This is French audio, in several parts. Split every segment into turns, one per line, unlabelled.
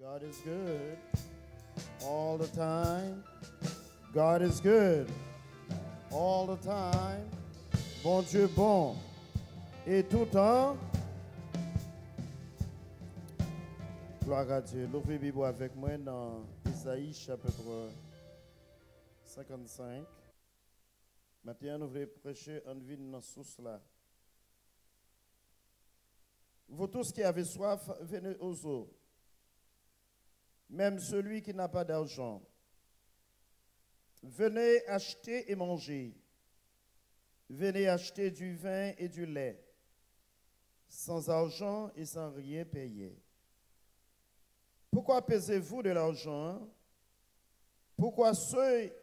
God is good all the time. God is good all the time. Bon Dieu bon. Et tout le temps. Gloire à Dieu. L'ouvrez Bible avec moi dans Isaïe chapitre 55. Maintenant, nous voulons prêcher en vie dans ce source là. Vous tous qui avez soif, venez aux eaux. Même celui qui n'a pas d'argent. Venez acheter et manger. Venez acheter du vin et du lait, sans argent et sans rien payer. Pourquoi pesez-vous de l'argent? Pourquoi ceux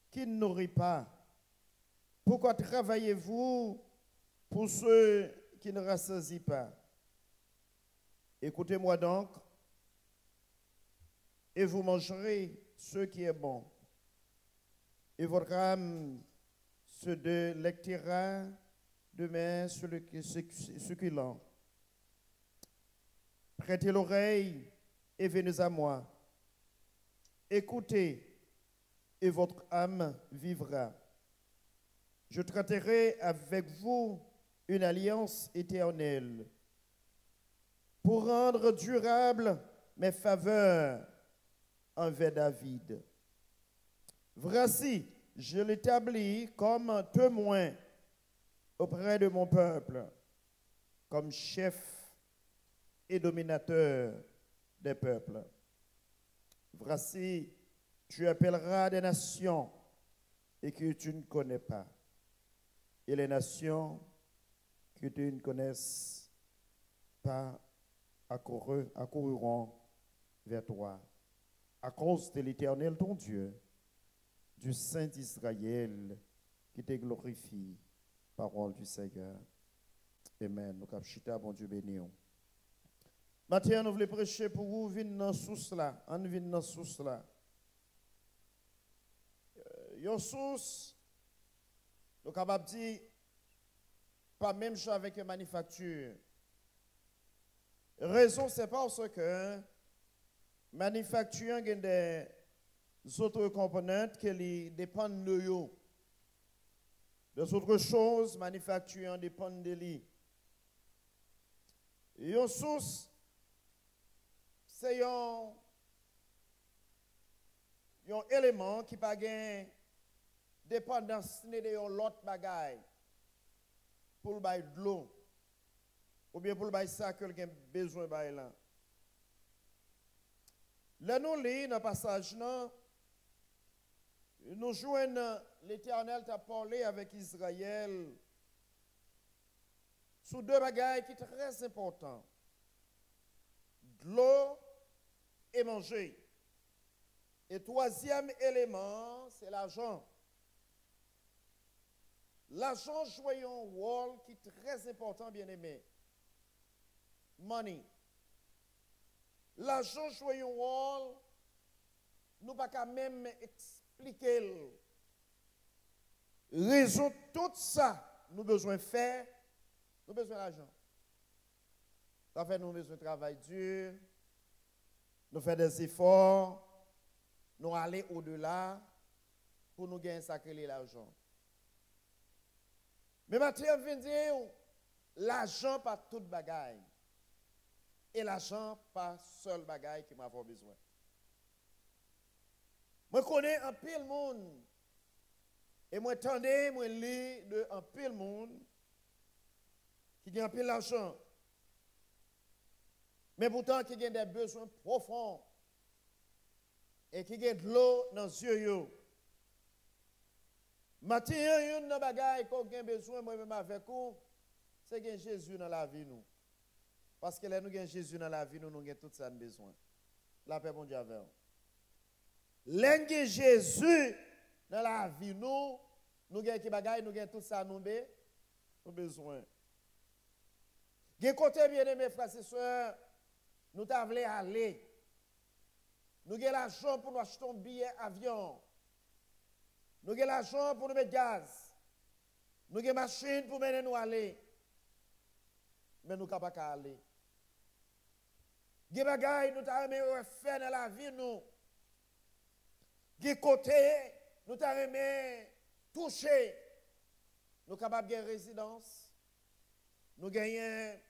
qui ne nourrissent pas? Pourquoi travaillez-vous pour ceux qui ne rassasient pas? Écoutez-moi donc, et vous mangerez ce qui est bon, et votre âme se délectera demain sur le succulent. Prêtez l'oreille et venez à moi. Écoutez, et votre âme vivra. Je traiterai avec vous une alliance éternelle pour rendre durable mes faveurs envers David. Voici, je l'établis comme témoin auprès de mon peuple, comme chef et dominateur des peuples. Voici, tu appelleras des nations et que tu ne connais pas, et les nations que tu ne connaisses pas accoururont vers toi, à cause de l'Éternel ton Dieu, du Saint d'Israël, qui te glorifie. Parole du Seigneur. Amen. Nous capchita, bon Dieu béni. Maintenant, nous voulons prêcher pour vous, venez dans source là. On vient dans source là. Une source, nous sommes capables de dire, pas même chose avec une manufacture. Raison, c'est parce que manufacture a des autres composantes qui dépendent de eux. Des autres choses, manufacture dépendent de lui. Une source, c'est un élément qui n'a pas de dépendance de l'autre bagaille pour le bail de l'eau ou bien pour le bail ça que quelqu'un a besoin de là. Là, nous lisons dans le passage, nous joignons l'Éternel t'a parlé avec Israël sur deux bagailles qui sont très importantes. De l'eau et manger. Et troisième élément, c'est l'argent. L'argent joue un rôle qui est très important, bien aimé. Money. L'argent joue un rôle, nous ne pouvons pas même expliquer. Résoudre tout ça, nous avons besoin de faire, nous avons besoin d'argent. Ça fait nous besoin de travail dur, nous faisons des efforts, nous aller au-delà pour nous gagner sacré l'argent. Mais maintenant, je viens dire, l'argent pas toute bagaille. Et l'argent pas seul bagaille qui m'a besoin. Moi connais un pile monde. Et moi tendais, moi lis de un pile monde qui a un pile l'argent. Mais pourtant qui a des besoins profonds. Et qui a de l'eau dans les yeux. Maintenant, il y a une bagaille qu'on a besoin, moi-même avec vous, c'est que Jésus dans la vie nous. Parce que là, nous avons Jésus dans la vie, nous avons tout ça besoin. La paix, bon Dieu, avec vous. Là, nous avons Jésus dans la vie, nous avons tout ça, nous avons besoin. D'un côté, bien aimé, frères et sœurs, nous avons aller. Nous avons l'argent pour nous acheter un billet avion. Nous avons l'argent pour nous mettre gaz. Nous avons une machine pour mener nous aller. Mais nous ne pouvons pas aller. Des bagailles nous t'a aimé faire dans la vie nous. Des côtés nous t'a aimé toucher. Nous capables de résidence. Nous gagnons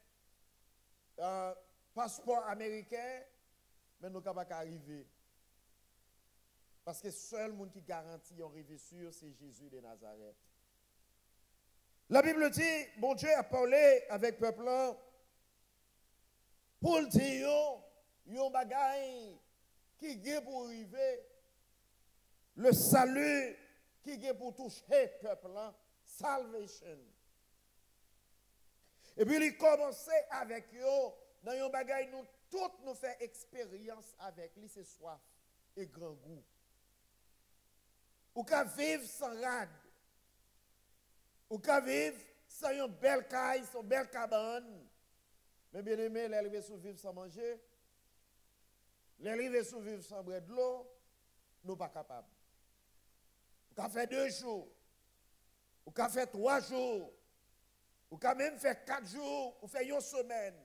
un passeport américain, mais nous capables d'arriver. Parce que seul monde qui garantit d'arriver sûr, c'est Jésus de Nazareth. La Bible dit, bon Dieu a parlé avec le peuple pour le dire, il y a un bagage qui est pour arriver, le salut qui est pour toucher le peuple, salvation. Et puis il commençait avec eux, dans un bagage, nous tous nous faisons expérience avec lui, c'est soif et grand goût. Ou qu'à vivre sans rade. Ou qu'à vivre sans une belle caille, sans une belle cabane. Mais bien aimé, les arriver sous vivre sans manger. Les arriver sous vivre sans boire de l'eau. Nous pas capables. Ou qu'à faire 2 jours. Ou qu'à faire 3 jours. Ou qu'à même faire 4 jours. Ou faire 1 semaine.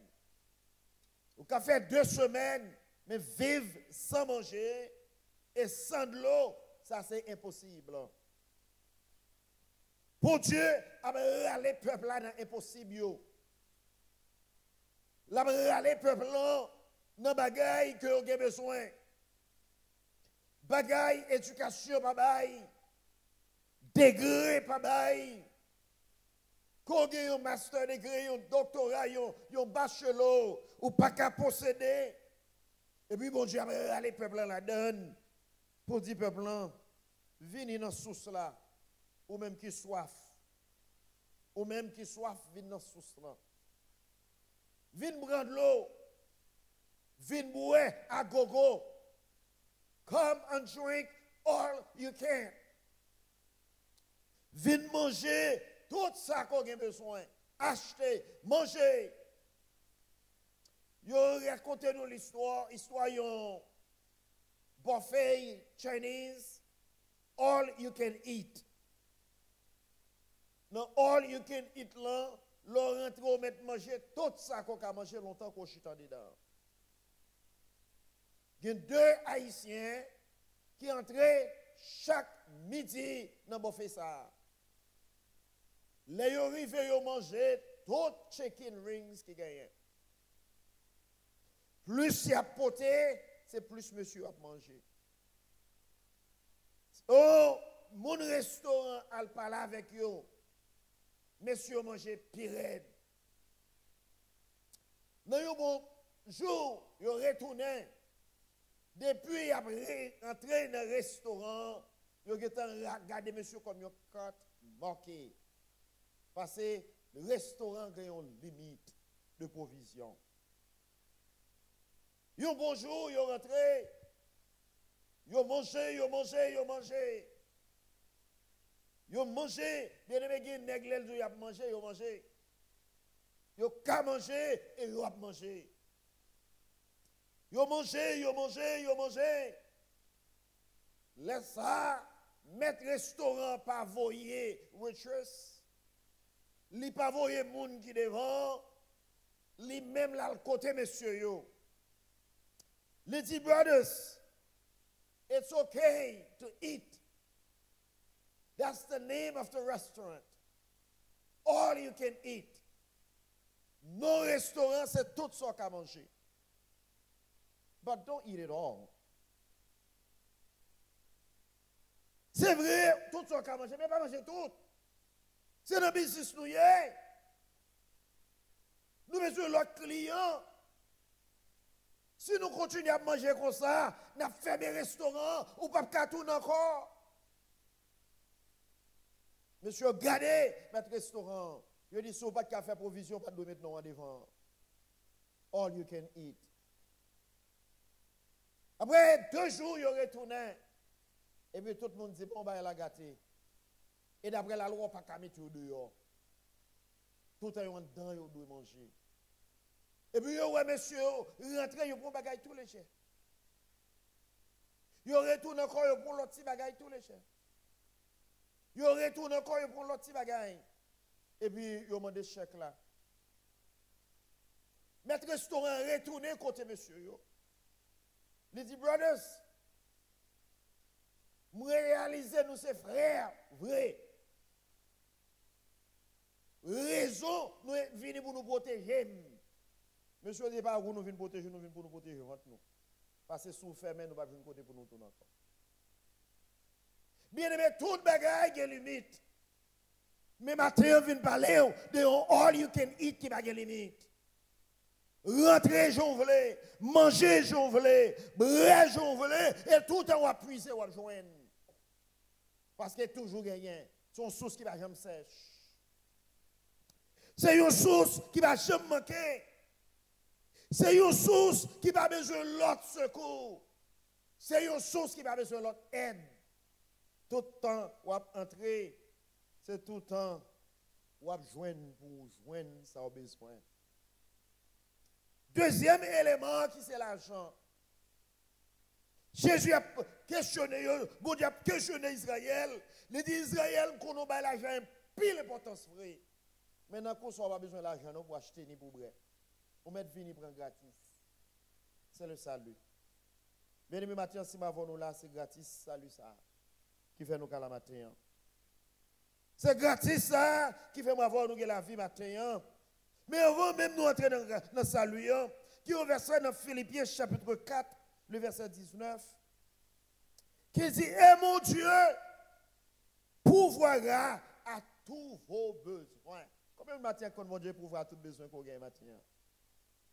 Ou qu'à faire 2 semaines. Mais vivre sans manger et sans de l'eau. Ça, c'est impossible. Pour Dieu, les peuples là, c'est impossible. Les peuples là, dans bagaille que vous avez besoin. Bagaille, éducation, pas bail. Degré, pas bail. Quand vous avez un master degré, un doctorat, un bachelor, ou pas qu'à posséder. Et puis, bon Dieu, les peuples là donne. Pour dire peuple là, venez dans source là, ou même qui soif. Ou même qui soif, venez dans source là. Venez prendre l'eau. Venez boire à gogo. Come and drink all you can. Venez manger tout ça qu'on a besoin. Acheter, manger. Yo racontez nous l'histoire, yon buffet Chinese, all you can eat. Dans all you can eat là, l'on rentre au mettre manger tout ça qu'on a mangé longtemps qu'on chita dedans. Il y a 2 Haïtiens qui entrent chaque midi dans le buffet ça. Les arrivés à manger tout chicken rings qui gagnent. Plus il y a poté, c'est plus monsieur a mangé. Oh, mon restaurant a parlé avec eux. Monsieur a mangé pire. Dans un bon jour, il retourné. Depuis il a entré dans le restaurant, il a regardé monsieur comme une carte marquée. Parce que le restaurant a une limite de provision. Yon bonjour, yon rentré. Yon mangé. Yon mangé. Bien aimé, gen nègre yon a mangé, yon mangé. Yon ka mangé et yon a mangé. Yon mangé. Laisse ça, mettre restaurant pas voyer waitress. Li pas voyer moun qui devant. Li même là le côté monsieur yo. Little brothers, it's okay to eat. That's the name of the restaurant. All you can eat. Nos restaurants, c'est tout ça qu'à manger. But don't eat it all. C'est vrai, tout ça qu'à manger, mais pas manger tout. C'est dans le business nous y est. Nous mettons l'autre client. Si nous continuons à manger comme ça, nous avons fait des restaurants ou pas de tourner encore. Monsieur, regardez notre restaurant. Il dit, si vous n'avez pas de faire provision, pas de mettre en devant. All you can eat. Après 2 jours, il retourné. Et puis tout le monde dit, bon, bah, il a gâté. Et d'après la loi, on ne peut pas mettre dehors. Tout le monde dedans, il doit manger. Et puis, ouais, monsieur, rentrez, il prend bagaille tous les chers. Il retourne encore, il prend l'autre petit bagaille tous les chers. Il retourne encore, il prend l'autre petit bagaille. Et puis, il demande des chèques là. Maître restaurant retourné côté monsieur yo. Il dit, brothers, nous réaliser nous ces frères, vrai. Raison, nous venons pour nous protéger. Monsieur dit pas pour nous venir protéger, nous venons pour nous protéger entre nous. Parce que sous fermé, nous ne pouvons pas venir côté pour nous tourner encore. Bien aimé, toute bagaille a une limite. Mais maintenant, on vient parler de all you can eat qui n'a pas de limite. Rentrer, j'en voulais, manger, j'en voulais, bref, j'en voulais, et tout le temps, on va puiser, on va joindre. Parce qu'il y a toujours gagné. C'est une source qui va jamais sèche. C'est une source qui va jamais manquer. C'est une source qui va besoin de l'autre secours. C'est une source qui va besoin de l'autre aide. Tout le temps, on va entrer. C'est tout le temps, on va joindre pour joindre ça au besoin. Deuxième élément qui c'est l'argent. Jésus a questionné, bon Dieu a questionné Israël. Il dit Israël qu'on a l'argent pile importance vrai. Maintenant qu'on soit pas besoin de l'argent pour acheter ni pour bref. On met vini prendre gratis. C'est le salut. Bien aimé matin si ma nous là c'est gratis salut ça qui fait nous la matin. C'est gratis ça qui fait avoir nous la vie matin. Mais avant même nous entrer dans le salut, qui est au verset dans Philippiens chapitre 4, le verset 19, qui dit, et mon Dieu pourvoira à tous vos besoins. Combien de matin quand mon Dieu pourvoira à tous les besoins qu'on gagne matin?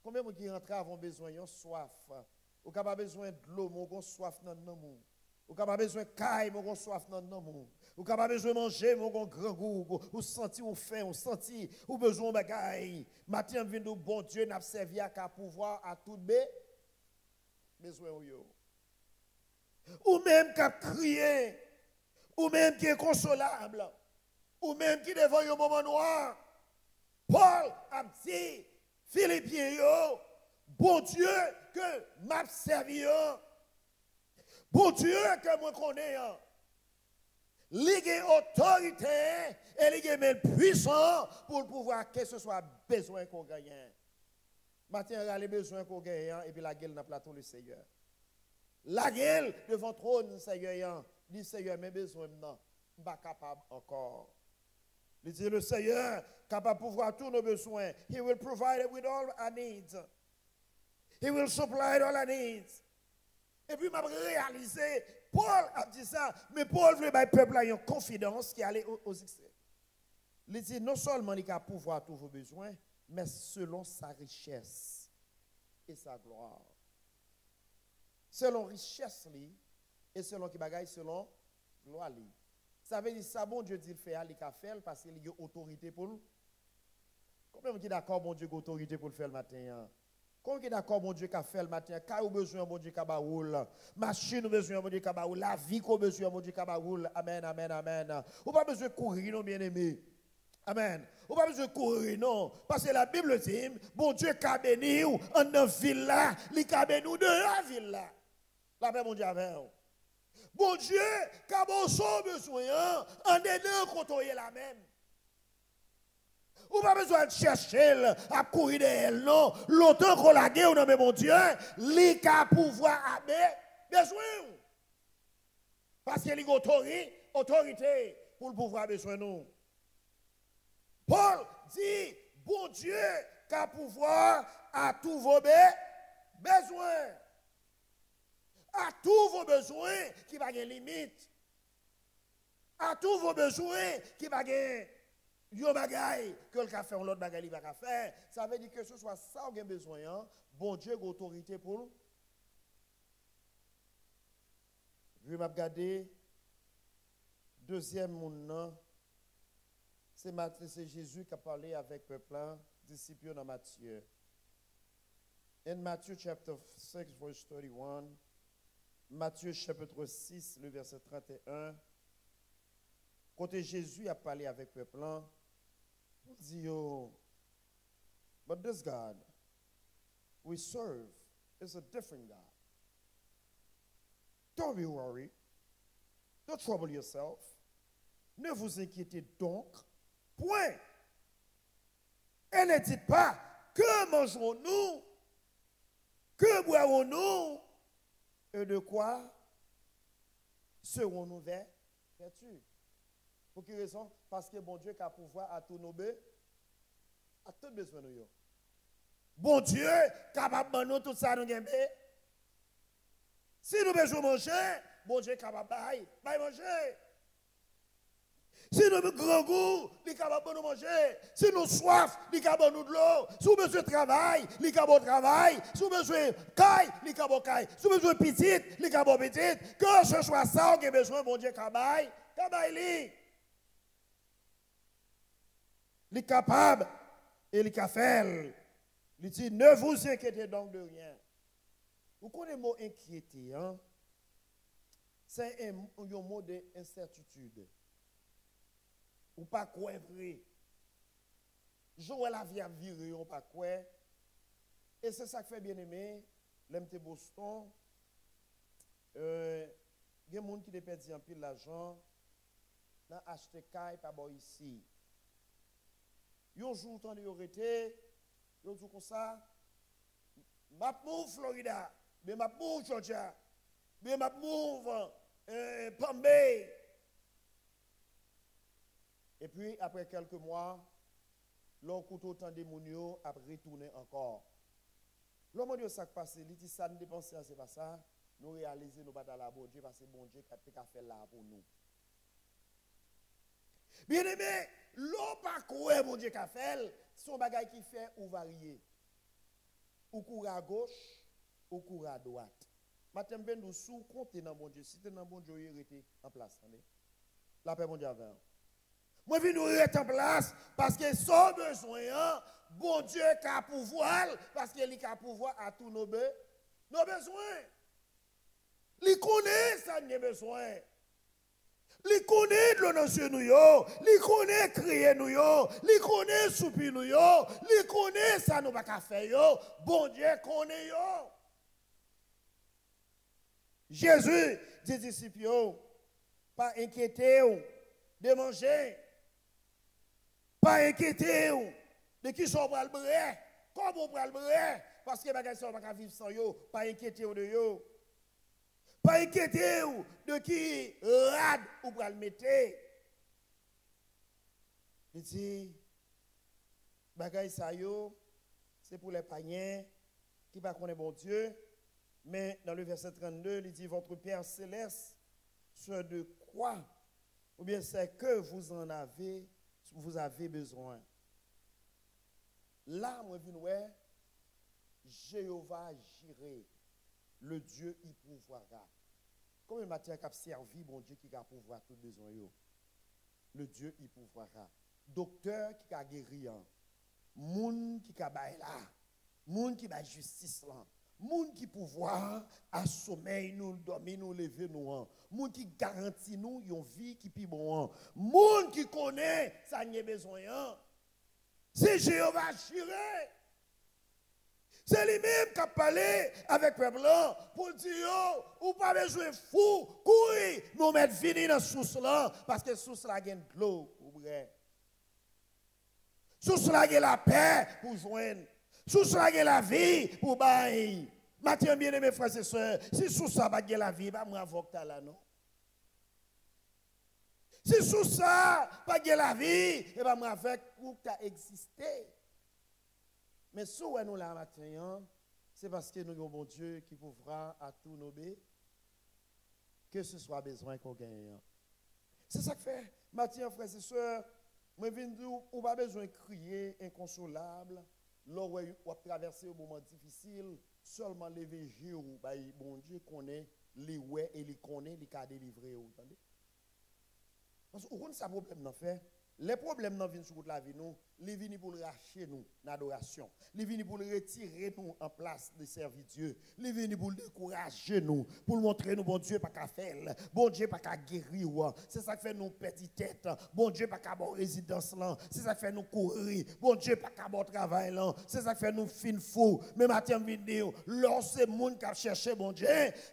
Combien de gens qui rentrent avons besoin, ils ont soif? Ou n'avez pas besoin de l'eau, ils ont soif dans le nom. Ou n'avez pas besoin de caille, ils ont soif dans le nom. Ou n'avez pas besoin de manger, mais on grand goût. Ou sentir ou faim, ou sentir ou besoin de bagaille. Matin, vient de bon Dieu, n'a servi à pouvoir à tout besoin. Ou même qu'à crier, ou même qui est consolable, ou même qui devant un moment noir. Paul a dit, Philippiens, bon Dieu, que m'a servi, bon Dieu, que moi connais. Ligue autorité et ligue puissant pour pouvoir que ce soit besoin qu'on gagne. Maintenant, il y a les besoins qu'on gagne et puis la gueule dans le plateau le Seigneur. La gueule devant le trône, Seigneur, dit Seigneur, mes besoins non, je ne suis pas capable encore. Il dit le Seigneur, capable de pouvoir tous nos besoins. He will provide with all our needs. He will supply all our needs. Et puis, je réalisé, Paul a dit ça, mais Paul veut que le peuple ait une confidence qui allait aux excès. Il dit non seulement il a pouvoir tous vos besoins, mais selon sa richesse et sa gloire. Selon richesse, et selon qui bagaille, selon gloire. Ça veut dire ça, bon Dieu dit le fait, il a fait parce qu'il a autorité pour nous. Combien de gens sont d'accord, bon Dieu, a autorité pour le faire le matin? Quand on est d'accord, mon Dieu, qu'a fait le matin, quand on a besoin, mon Dieu, qu'a baoul, machine, on a besoin, mon Dieu, qu'a baoul, la vie, qu'on a besoin, mon Dieu, qu'a baoul, amen, amen, amen. On n'a pas besoin de courir, non, bien aimé. Amen. On n'a pas besoin de courir, non. Parce que la Bible dit, bon Dieu, qu'a béni, en une ville là, il qu'a béni de la ville là. La paix, mon Dieu, avec vous. Bon Dieu, qu'a besoin, en dedans, quand on est la même. Ou pas besoin de chercher à courir de elle, non. Longtemps qu'on la guerre, non, mais mon Dieu, li ka pouvoir besoin. Parce qu'il y a autorité pour le pouvoir besoin nous. Paul dit, bon Dieu, qu'a pouvoir à tous vos besoins. À tous vos besoins qui va gagner limite. À tous vos besoins qui va gagner. Yo bagay que le fait l'autre bagay il va faire, ça veut dire que ce soit ça on a besoin, hein? Bon Dieu a autorité pour nous. Je vais regarder deuxième monde, c'est Jésus qui a parlé avec le peuple, disciples dans Matthieu. In Matthew chapter 6 verse 31, Matthieu chapitre 6 le verset 31, quand Jésus a parlé avec le peuple, il dit, but this God we serve is a different God. Don't be worried. Don't trouble yourself. Ne vous inquiétez donc point. Et ne dites pas, que mangerons-nous? Que boirons-nous? Et de quoi serons-nous vêtus? Pour quelle raison? Parce que bon Dieu a pouvoir à tous nos besoins, à tous les besoins de nous. Bon Dieu capable de nous tout ça nous avons. Si nous besoin manger, bon Dieu est capable de manger. Si nous avons grand goût, il est capable de nous manger. Si nous soif, il est capable de nous de l'eau. Si nous avons besoin de travail, il est capable de travail. Si nous avons besoin de caille, il est capable de caille. Si nous avons besoin de petite, il est capable de petite. Que ce soit ça, on a besoin, bon Dieu, capable. Il est capable et il est capable. Il dit, ne vous inquiétez donc de rien. Vous connaissez le mot inquiéter, hein? C'est un mot d'incertitude. Ou pas quoi vrai. Jouer la vie à virer, ou pas quoi. Et c'est ça qui fait bien aimé. L'MT Boston. Il y a des gens qui ont perdu un peu d'argent. Dans acheter caille, pas bon ici. Yon jour, tant de arrêté. Yon jour comme ça. M'a move Florida. Mais m'a move Georgia. Mais m'a move Palm Bay. Et puis, après quelques mois, l'on coûte autant de mounio a retourné encore. L'homme de ça qui passe, il dit ça ne dépense c'est pas ça. Nous réalisons nous pas dans la bonne Dieu parce que bon Dieu a fait là pour nous. Bien aimé, l'homme pas quoi bon Dieu a fait, son bagage qui fait ou varier. Ou court à gauche, ou court à droite. Matin ben nous sous compter dans bon Dieu, si tu dans bon Dieu il était en place, la paix bon Dieu avec. Moi, je nous être en place parce que sans besoin, bon Dieu a pouvoir, parce qu'il a pouvoir à tous nos besoins. Il connaît ça, nos besoins. Il connaît de l'eau dans nous, il connaît crier nous, il connaît soupir nous, il connaît ça nous pas faire. Bon Dieu connaît. Jésus dit disciples, pas inquiétez-vous de manger. Pas inquiétez-vous de qui sont pour le bré, comment pour le bré, parce que les gens ne peuvent pas vivre sans eux. Pas inquiétez-vous de eux. Pas inquiétez-vous de qui rade ou pour le mettre. Il dit, bagay sa yo, c'est pour les païens qui ne connaissent pas bon Dieu. Mais dans le verset 32, il dit, votre Père céleste, ce de quoi, ou bien c'est que vous avez besoin. Là, moi, je viens Jéhovah Jireh, le Dieu y pourvoira. Comme le matin qui a servi, bon Dieu qui a pouvoir tout besoin. Le Dieu y pourvoira. Docteur qui a guéri, moun qui a baillé là, moun qui a justice là. Moun qui pouvoir à sommeil nous dormir nous lever nous moun qui garantit nous une vie qui pi bon moun qui connaît ça n'y a besoin c'est Jéhovah Jireh. C'est lui-même qui a parlé avec le peuple pour dire ou pas besoin fou courir nous mettre venir dans source là parce que source là gagne de l'eau pour vrai source là gagne la paix pour joindre sous ça la vie pour bailler. Mathieu bien aimé frères et sœurs, si sous ça pas la vie, pas moi avocat là non. Si sous ça pas la vie, et pas moi avec pour ta exister. Mais si nous là matin, c'est parce que nous avons bon Dieu qui pourra à tous nos bé que ce soit besoin qu'on gagne. C'est ça que fait Mathieu frères et sœurs, moi viens dire ou pas besoin de crier inconsolable. Lorsque vous traversez un moment difficile, seulement les végés, bon Dieu connaît les ouais et les connaît, les cas délivrés. Parce que vous avez un problème dans fait. Les problèmes dans viennent sur la vie, nous, les viennent pour racher nous dans l'adoration. Les viennent pour retirer nous en place de servir Dieu. Les viennent pour décourager nous, pour montrer nous, bon Dieu, pas qu'à faire, bon Dieu, pas qu'à guérir. C'est ça qui fait nous perdre tête. Bon Dieu, pas qu'à bon résidence là. C'est ça qui fait nous courir. Bon Dieu, pas qu'à bon travail là. C'est ça qui fait nous fin fou. Mais matin, vidéo, lorsque le monde qui a cherché, bon Dieu,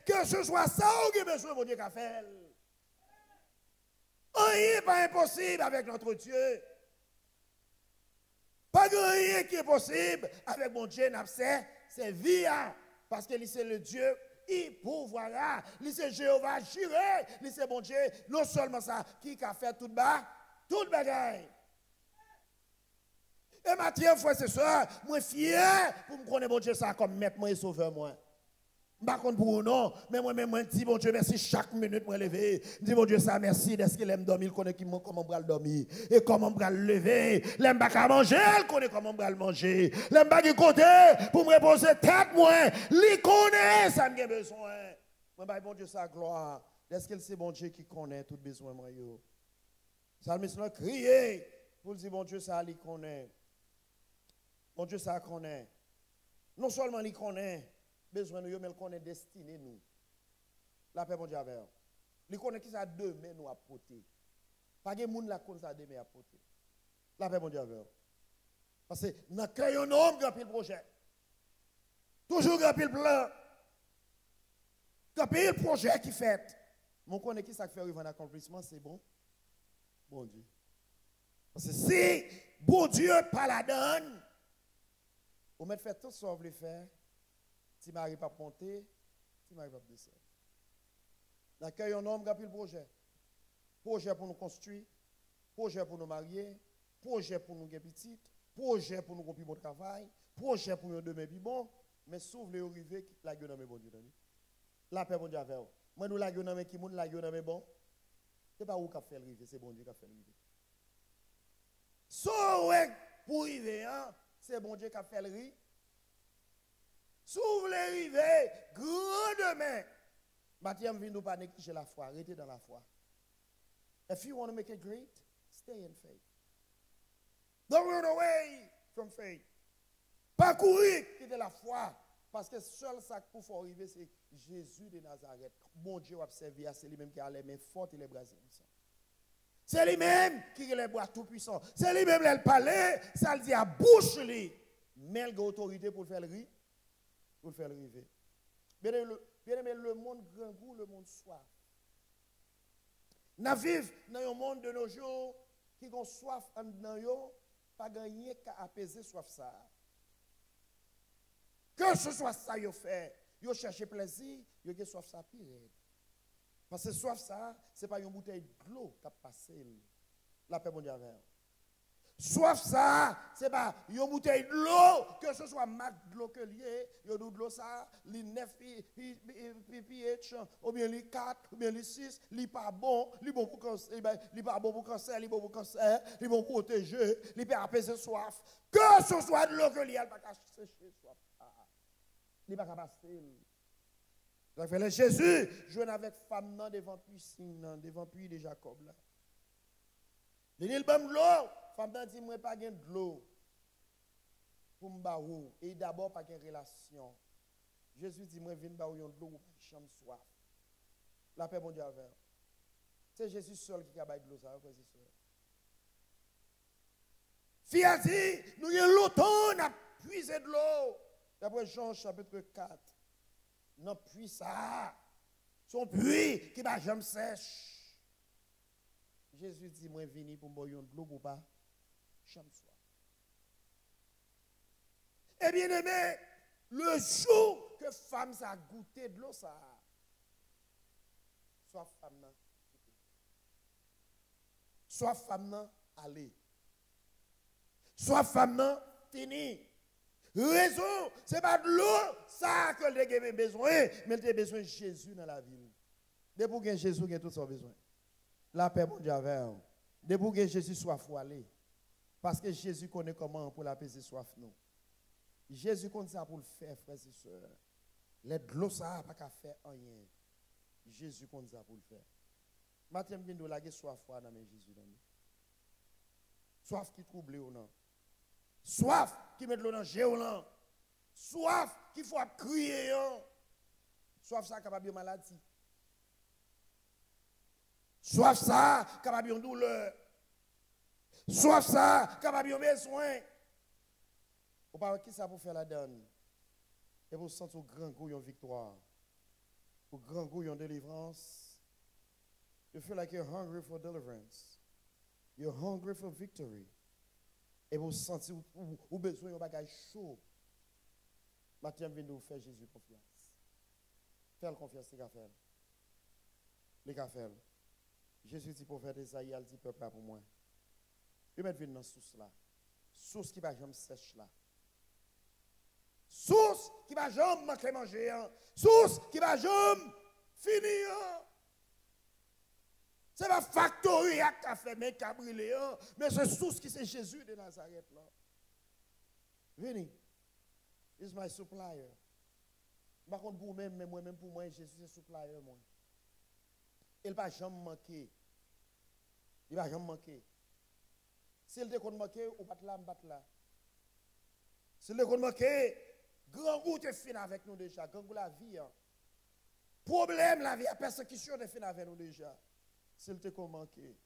que ce soit ça ou que besoin, bon Dieu, qu'a fait. Rien n'est pas impossible avec notre Dieu. Pas rien qui est possible avec mon Dieu, c'est vie. Parce que c'est le Dieu, il pourvoira. C'est Jéhovah Jireh. C'est mon Dieu. Non seulement ça, qui a fait tout bas, tout bagaille. Et Mathieu, frère, c'est ça, moi fier pour me connaître mon Dieu ça comme maître moi et sauveur moi. Par contre pour non, mais moi-même je dis bon Dieu merci chaque minute moi lever. Je dis bon Dieu ça merci d'est-ce qu'il aime dormir, il connaît comment on va dormir et comment on va lever. L'aime pas manger, il connaît comment on va manger. L'aime pas qui côté pour me reposer tête moi, il connaît ça me besoin. Moi bah bon Dieu ça gloire. Est-ce qu'il c'est bon Dieu qui connaît tout besoin moi yo. Salmiste là crier pour dire bon Dieu ça il connaît. Bon Dieu ça connaît. Non seulement il connaît besoin de nous, mais il connaît destiné nous. La paix, mon Dieu, avec. Il connaît qui ça demain nous apporter. Pas de monde la connaît ça demain apporter. La paix, mon Dieu, avec. Parce que dans le un homme, grand pile projet. Toujours grand pile plan. Grand pile projet qui fait. Mon connaît qui ça fait arriver un accomplissement, c'est bon. Bon Dieu. Parce que si bon Dieu pas la donne, on met faire tout ce qu'on veut faire. Si Marie pas monter, si Marie pas descendre. L'accueil un homme, grand projet. Projet pour nous construire, projet pour nous marier, projet pour nous gagner petit, projet pour nous faire bon travail, projet pour nous demain plus bon, mais sauf les arrivés qui la gueule dans mes bons Dieu. La paix bon Dieu avec vous. Moi nous la gueule dans mes qui monde la gueule dans mes bon. C'est pas où qu'a fait arriver, c'est bon Dieu qui a fait arriver. So ouais pour arriver hein, c'est bon Dieu qui a fait arriver. S'ouvre les rivets, grand demain. Mathieu vient nous pas négliger la foi, arrêtez dans la foi. If you want to make it great, stay in faith. Don't run away from faith. Pas courir, quittez la foi. Parce que seul ça pour faut arriver, c'est Jésus de Nazareth. Mon Dieu a observé, c'est lui-même qui a les mains fortes et les bras puissants. C'est lui-même qui a les bras tout puissants. C'est lui-même qui a parlé, ça le dit à bouche lui. Mais il a autorité pour le faire rire. Pour le faire arriver. Bien aimé, le monde grand goût, le monde soif. Nous vivons dans un monde de nos jours qui a soif en dedans, pas gagner qu'à apaiser soif ça. Que ce soit ça, vous fait, vous cherchez plaisir, vous avez soif ça pire. Parce que soif ça, ce n'est pas une bouteille de l'eau qui a passé. La paix mondiale. Soif ça, c'est pas une bouteille de l'eau, que ce soit marque de l'eau que lié, il y a de l'eau ça, les 9 pH, ou bien les 4, ou bien les 6, il n'est pas bon, il est bon pour cancer, il n'est pas bon pour cancer, il est bon pour cancer, il est bon pour protéger, il peut apaiser soif. Que ce soit de l'eau que lié, il ne va pas sécher soif. Il ne va pas passer. Donc, Jésus joue avec femme devant puissant, devant puits de Jacob là. Il dit, de l'eau. Femme dit, moi pas de l'eau pour me et d'abord pas de relation. Jésus dit, moi viens de l'eau pour chambre soif. La paix bon Dieu avec. C'est Jésus seul qui a de l'eau, ça, frère et sœur. Fille a dit, nous avons longtemps à puiser de l'eau. D'après Jean chapitre 4, non puits ça. Son puits qui va jamais sèche. Jésus dit, moi vini pour me boire de l'eau pour pas chambre soif. Eh bien aimé, le jour que femme ça a goûté de l'eau, ça soit femme nan, soit femme nan, allez. Soit femme nan, fini. Raison, ce n'est pas de l'eau, ça que les gens ont besoin, mais ils ont besoin de Jésus dans la ville. Depuis que Jésus a tout son besoin. La paix, mon Dieu, avec vous. Depuis que Jésus soit foilé. Parce que Jésus connaît comment pour l'apaiser soif nous. Jésus connaît ça pour le faire, frères et sœurs. Les de l'eau, ça n'a pas qu'à faire rien. Jésus connaît ça pour le faire. Maintenant, je viens de la soif dans Jésus. Soif qui trouble ou non. Soif qui met de l'eau dans le géant. Soif qui faut crier. Soif ça capable de maladie. Soif ça capable de douleur. Soif ça capable de besoin. Ou pas qui ça pour faire la donne. Et vous sentez au grand goût une victoire. Au grand goût une délivrance. You feel like you're hungry for deliverance. You're hungry for victory. Et vous sentez ou besoin d'un bagage chaud. Maintenant, venez vous faire Jésus confiance. Faites confiance, les gars. Les gars, Jésus dit prophète Esaïe, il dit peuple là pour moi. Je vais venir dans source là. Source qui va jamais sèche là. Source qui va jamais manquer manger. Source qui va jamais finir. C'est pas factory qui a fait mais qui a brûlé. Mais c'est source qui c'est Jésus de Nazareth là. Venez. Is my supplier. Par contre pour moi-même, mais moi-même pour moi, Jésus c'est supplier moi. Il ne va jamais manquer. Il ne va jamais manquer. S'il te compte manquer, on bat là, on bat là. S'il te compte manquer, grand goût est fini avec nous déjà. Grand goût la vie. Problème la vie, la persécution est fini avec nous déjà. S'il te compte manquer,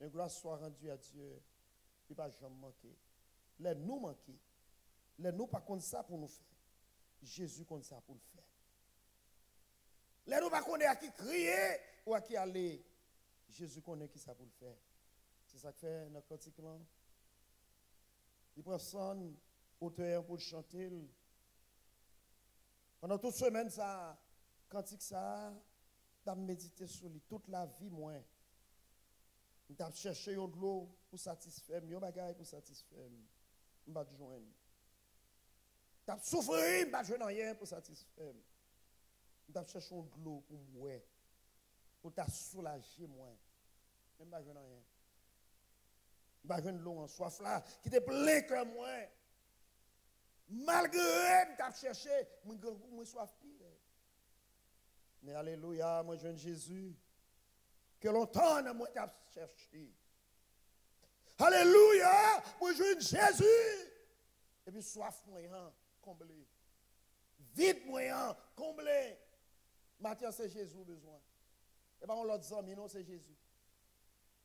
une grâce soit rendue à Dieu. Il ne va jamais manquer. Les nous manquer. Les nous pas contre ça pour nous faire. Jésus compte ça pour le faire. Les nous pas connaître à qui crier ou à qui aller. Jésus connaît qui ça pour le faire. C'est ça que fait notre cantique là. Il prend son auteur pour chanter. Pendant toute semaine, ça, cantique ça, je médité sur lui toute la vie, moi. Je cherché de l'eau pour satisfaire, un bagage pour satisfaire. Je ne vais pas joindre. Je souffert, je ne vais pas joindre rien pour satisfaire. Je cherché de l'eau pour moi, pour te soulager, moi. Je ne vais pas joindre rien. Je ne vais pas joindre l'eau en soif là, qui te plaît comme moi. Malgré que tu cherché, je soif pire. Mais alléluia, moi je viens de Jésus. Que longtemps, moi tu cherché. Alléluia, moi je viens de Jésus. Et puis soif moi, comblé. Vide moi, comblé. Maintenant c'est Jésus besoin. Et pas l'autre ami, non, c'est Jésus.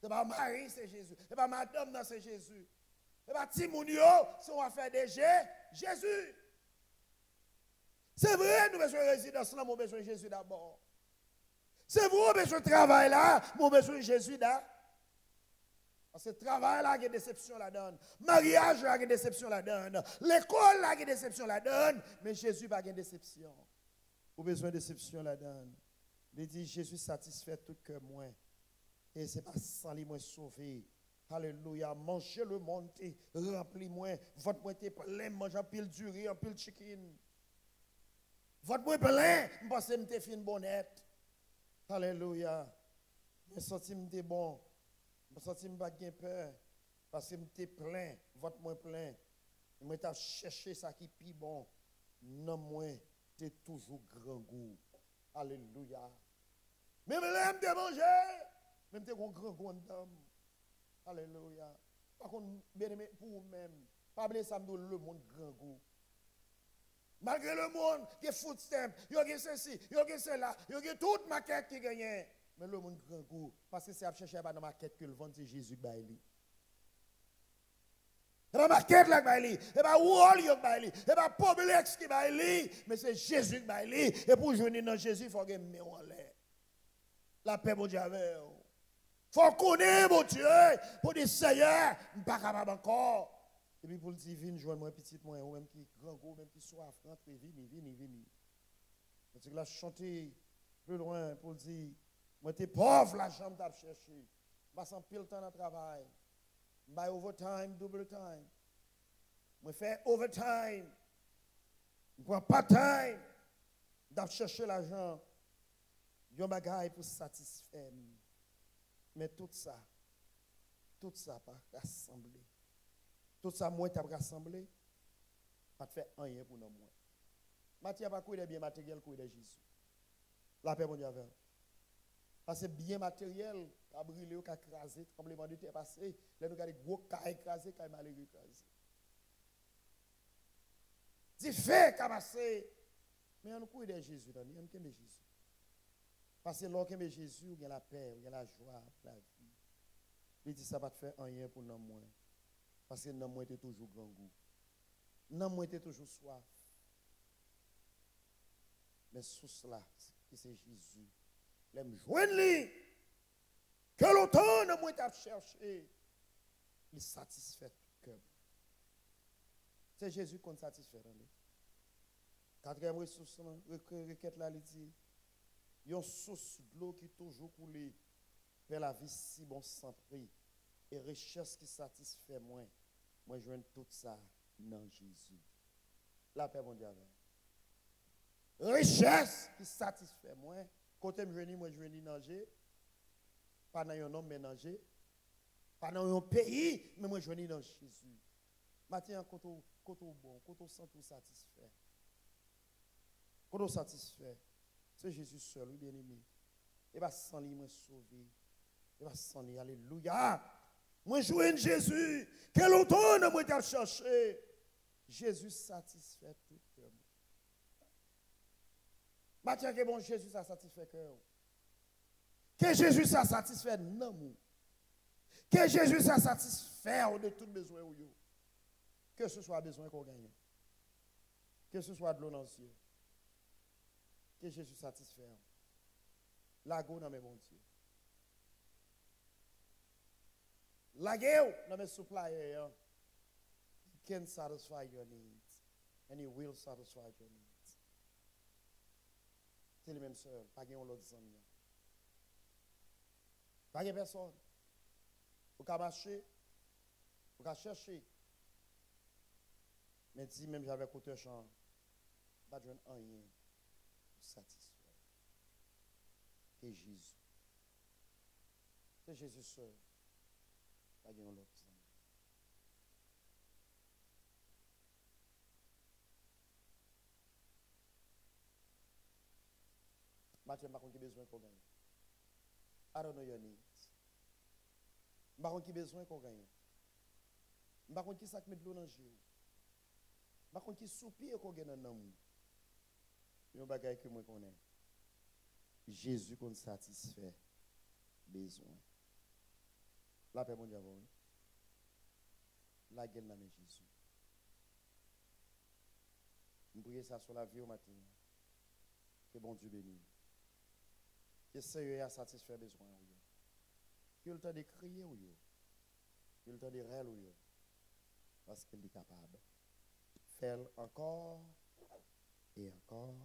Et pas Marie, c'est Jésus. Et pas madame, non, c'est Jésus. Et pas Timounio, si on va faire des Jésus. C'est vrai, nous avons besoin de résidence là, nous avons besoin de Jésus d'abord. C'est vrai, nous avons besoin de travail là, nous avons besoin de Jésus d'abord. Parce que le travail là, il y a déception là-dedans. Mariage là, il y a déception là-dedans. L'école là, il y a déception là-dedans. Mais Jésus n'a pas de déception. Vous avez besoin de déception là-dedans. Il dit, Jésus satisfait tout que moi. Et ce n'est pas sans lui moi sauver. Alléluia. Mangez le monde, remplis-moi. Votre moi est plein, mangez un pile du riz, un pile chicken. Votre moi plein, je pense que je suis bonnette. Alléluia. Je sens que je suis bon. Je sens que je n'ai pas peur. Parce que je suis plein. Votre moi plein. Je vais chercher ça qui est plus bon. Non, moi, tu toujours grand goût. Alléluia. Même là, je manger. Même tu as un grand goût d'homme. Alléluia. Par contre, bien aimé pour vous-même, pas oublier ça, le monde grand goût. Malgré le monde, il y a food stamp, il y a ceci, il y a cela, il y a toute maquette qui gagne. Mais le monde grand goût, parce que c'est à chercher dans la maquette que le vend, c'est Jésus qui va aller. Et pas maquette là qui va aller, et pas Wall qui va aller, et pas Publix qui va aller, mais c'est Jésus qui va aller. Et pour venir dans Jésus, il faut que nous en l'air. La paix, mon Dieu, avec vous. Il faut connaître mon Dieu pour dire Seigneur, je ne suis pas capable encore. Et puis pour le dire, viens joindre moi, petit moi, ou même qui grand go, même qui soif, rentre, viens. Parce que là, je chantais plus loin pour dire, moi, t'es pauvre, la chambre t'a cherché. Je passe en pile temps de travail. Je fais overtime, double time. Je fais overtime. Je prends pas time. Je chercher l'argent. Je vais bagaille pour satisfaire. Mais tout ça pas rassemblé. Tout ça, moi, tu as rassemblé, pas te faire rien pour nous. Matthieu pas courir bien matériel, courir de Jésus. La paix, mon Dieu, avec. Parce que bien matériel, qui a brûlé, qui a écrasé, tremblement de terre passé, là, nous avons des gros qui a écrasé, qui a mal écrasé. Dit fait, qui a passé. Mais on courir de Jésus, on aime de Jésus. Parce que lorsqu'on aime Jésus, il y a la paix, il y a la joie, la vie. Il dit ça va te faire rien pour nous moins. Parce que nous moins était toujours grand goût. Nous moins était toujours soif. Mais sous cela, c'est Jésus. L'aime joindre lui. Que longtemps nous moins t'a cherché. Il satisfait tout cœur. C'est Jésus qu'on satisfait. Quatrième ressource, requête là, il dit, il y a une source de l'eau qui toujours coulée vers la vie si bon sans prix. Et richesse qui satisfait moi. Moi, je joins tout ça dans Jésus. La paix mondiale. Richesse qui satisfait moi. Côté moi, je viens dans Jésus. Pas dans un homme ménager. Pas dans un pays, mais moi, je viens dans Jésus. Maintenant, quand on bon, quand on sent tout satisfait. Quand on satisfait, c'est Jésus seul, oui, bien aimé. Et bien, sans lui, moi, sauvé. Et bien, sans lui, alléluia. Moi, je joue Jésus. Quel automne, moi, t'as cherché. Jésus satisfait tout cœur. Maintenant, que bon, Jésus, ça satisfait cœur. Que Jésus, ça satisfait non. Que Jésus, ça satisfait de tout besoin. Que ce soit besoin qu'on gagne. Que ce soit de l'eau dans le ciel. Que Jésus satisfait. La go dans mes bons Dieu. La go dans mes suppliers. He can satisfy your needs. And he will satisfy your needs. C'est le même seul. Pas de l'autre ami. Pas de personne. Vous pouvez marcher. Vous pouvez chercher. Mais si même j'avais côté champ, pas de rien. Satisfait. Et Jésus. C'est Jésus seul. Pas de l'autre. Mathieu, je ne sais pas besoin qu'on gagne. I don't know your needs. Je ne sais pas besoin qu'on gagne. Je ne sais pas qui ça met de l'eau dans le jeu. Je ne sais pas qui soupire qu'on gagne dans le monde. Il y a un bagage que moi connais. Jésus qu'on satisfait besoin. La paix mondiale. La gueule dans Jésus. Je prie ça sur la vie au matin. Que bon Dieu bénisse. Que Seigneur a satisfait besoin. Que le temps de crier. Que le temps de rêver. Parce qu'il est capable. Faire encore et encore.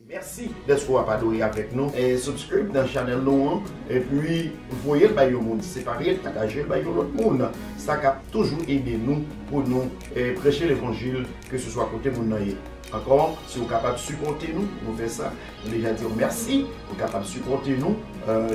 Merci d'être adoré avec nous et subscribe dans la chaîne nous et puis voyez le bail au monde séparé, partagez le bail au l'autre monde. Ça a toujours aidé nous pour nous prêcher l'évangile que ce soit côté monde. Encore, si vous êtes capable de supporter nous, nous faisons ça. Nous déjà dire merci, vous êtes capable de supporter nous,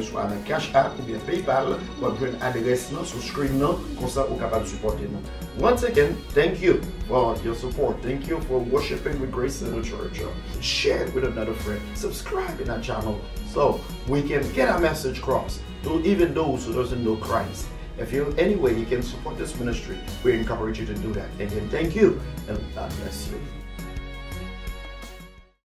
soit dans Cash App ou bien PayPal, ou bien une adresse sur le screen, comme ça vous êtes capable de supporter nous. Once again, thank you for your support. Thank you for worshiping with Grace in the Church. Share it with another friend. Subscribe in our channel so we can get our message across to even those who doesn't know Christ. If you any way you can support this ministry, we encourage you to do that. Again, thank you and God bless you.